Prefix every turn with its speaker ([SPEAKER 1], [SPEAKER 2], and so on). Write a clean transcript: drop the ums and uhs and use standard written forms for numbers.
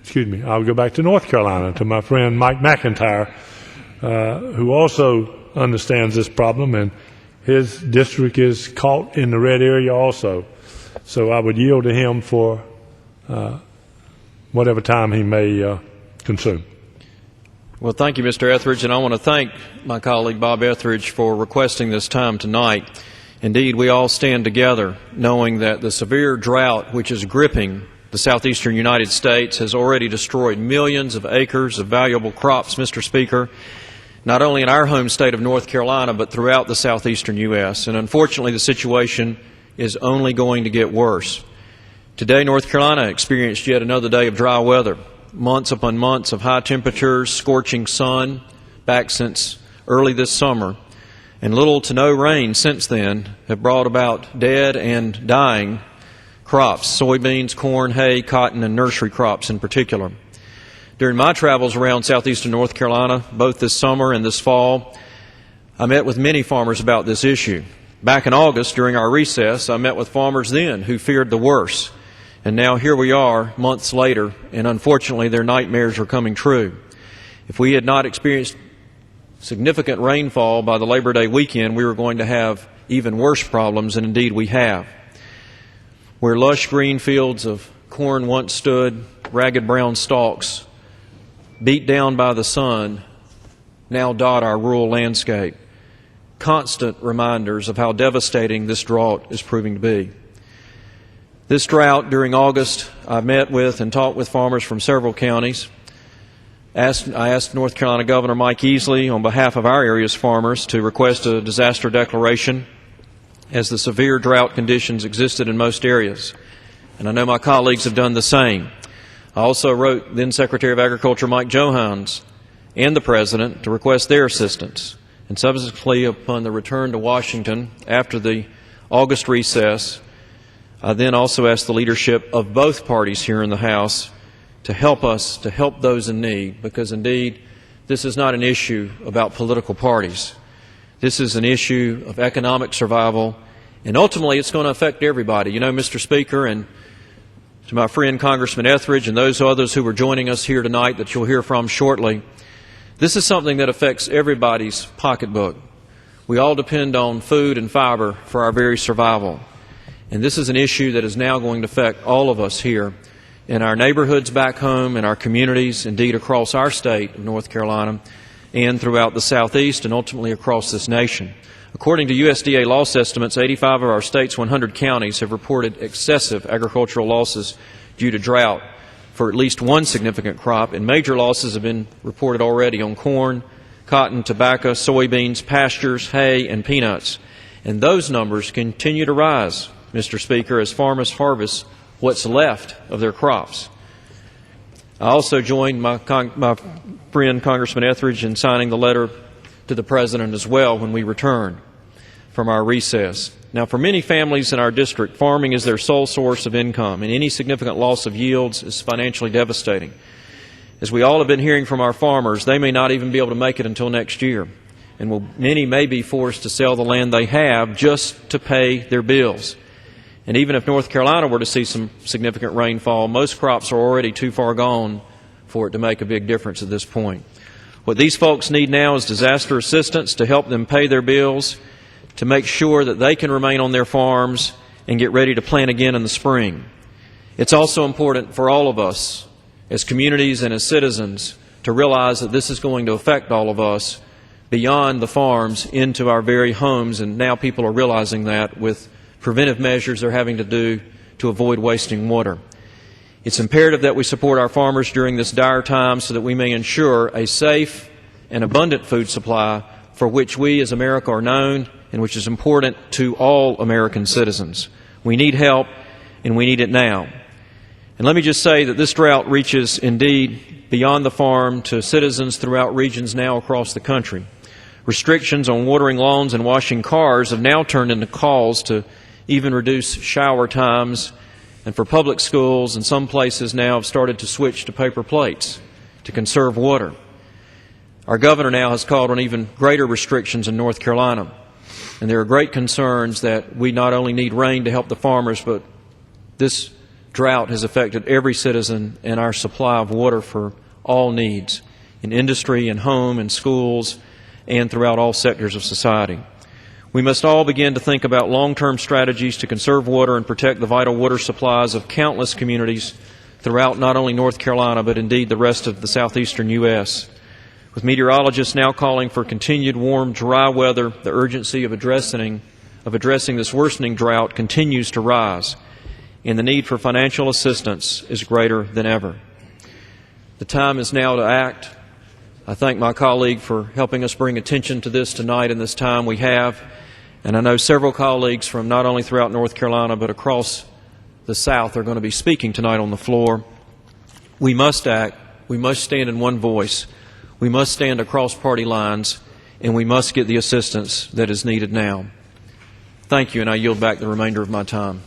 [SPEAKER 1] excuse me, I'll go back to North Carolina to my friend Mike McIntyre, who also understands this problem, and his district is caught in the red area also. So I would yield to him for whatever time he may consume.
[SPEAKER 2] Well, thank you, Mr. Etheridge, and I want to thank my colleague Bob Etheridge for requesting this time tonight. Indeed, we all stand together knowing that the severe drought which is gripping the southeastern United States has already destroyed millions of acres of valuable crops, Mr. Speaker, not only in our home state of North Carolina, but throughout the southeastern U.S. And unfortunately, the situation is only going to get worse. Today, North Carolina experienced yet another day of dry weather, months upon months of high temperatures, scorching sun, back since early this summer, and little to no rain since then have brought about dead and dying crops, soybeans, corn, hay, cotton, and nursery crops in particular. During my travels around southeastern North Carolina, both this summer and this fall, I met with many farmers about this issue. Back in August, during our recess, I met with farmers then who feared the worst. And now here we are, months later, and unfortunately their nightmares are coming true. If we had not experienced significant rainfall by the Labor Day weekend, we were going to have even worse problems, and indeed we have. Where lush green fields of corn once stood, ragged brown stalks, beat down by the sun, now dot our rural landscape. Constant reminders of how devastating this drought is proving to be. This drought, during August, I met with and talked with farmers from several counties. I asked North Carolina Governor Mike Easley, on behalf of our area's farmers, to request a disaster declaration as the severe drought conditions existed in most areas. And I know my colleagues have done the same. I also wrote then Secretary of Agriculture Mike Johans and the President to request their assistance. And subsequently, upon the return to Washington after the August recess, I then also asked the leadership of both parties here in the House to help us, to help those in need, because indeed this is not an issue about political parties. This is an issue of economic survival, and ultimately it's going to affect everybody. You know, Mr. Speaker, and to my friend Congressman Etheridge and those others who are joining us here tonight that you'll hear from shortly, this is something that affects everybody's pocketbook. We all depend on food and fiber for our very survival. And this is an issue that is now going to affect all of us here in our neighborhoods back home, in our communities, indeed across our state of North Carolina, and throughout the Southeast and ultimately across this nation. According to USDA loss estimates, 85 of our state's 100 counties have reported excessive agricultural losses due to drought for at least one significant crop, and major losses have been reported already on corn, cotton, tobacco, soybeans, pastures, hay, and peanuts. And those numbers continue to rise, Mr. Speaker, as farmers harvest what's left of their crops. I also joined my friend Congressman Etheridge in signing the letter to the President as well when we returned from our recess. Now, for many families in our district, farming is their sole source of income, and any significant loss of yields is financially devastating. As we all have been hearing from our farmers, they may not even be able to make it until next year, and many may be forced to sell the land they have just to pay their bills. And even if North Carolina were to see some significant rainfall, most crops are already too far gone for it to make a big difference at this point. What these folks need now is disaster assistance to help them pay their bills, to make sure that they can remain on their farms and get ready to plant again in the spring. It's also important for all of us as communities and as citizens to realize that this is going to affect all of us beyond the farms into our very homes, and now people are realizing that with preventive measures they're having to do to avoid wasting water. It's imperative that we support our farmers during this dire time so that we may ensure a safe and abundant food supply for which we as America are known and which is important to all American citizens. We need help, and we need it now. And let me just say that this drought reaches indeed beyond the farm to citizens throughout regions now across the country. Restrictions on watering lawns and washing cars have now turned into calls to even reduce shower times, and for public schools in some places now have started to switch to paper plates to conserve water. Our governor now has called on even greater restrictions in North Carolina, and there are great concerns that we not only need rain to help the farmers, but this drought has affected every citizen and our supply of water for all needs, in industry, in home, in schools, and throughout all sectors of society. We must all begin to think about long-term strategies to conserve water and protect the vital water supplies of countless communities throughout not only North Carolina, but indeed the rest of the southeastern U.S. With meteorologists now calling for continued warm, dry weather, the urgency of addressing this worsening drought continues to rise, and the need for financial assistance is greater than ever. The time is now to act. I thank my colleague for helping us bring attention to this tonight in this time we have, and I know several colleagues from not only throughout North Carolina but across the South are going to be speaking tonight on the floor. We must act. We must stand in one voice. We must stand across party lines, and we must get the assistance that is needed now. Thank you, and I yield back the remainder of my time.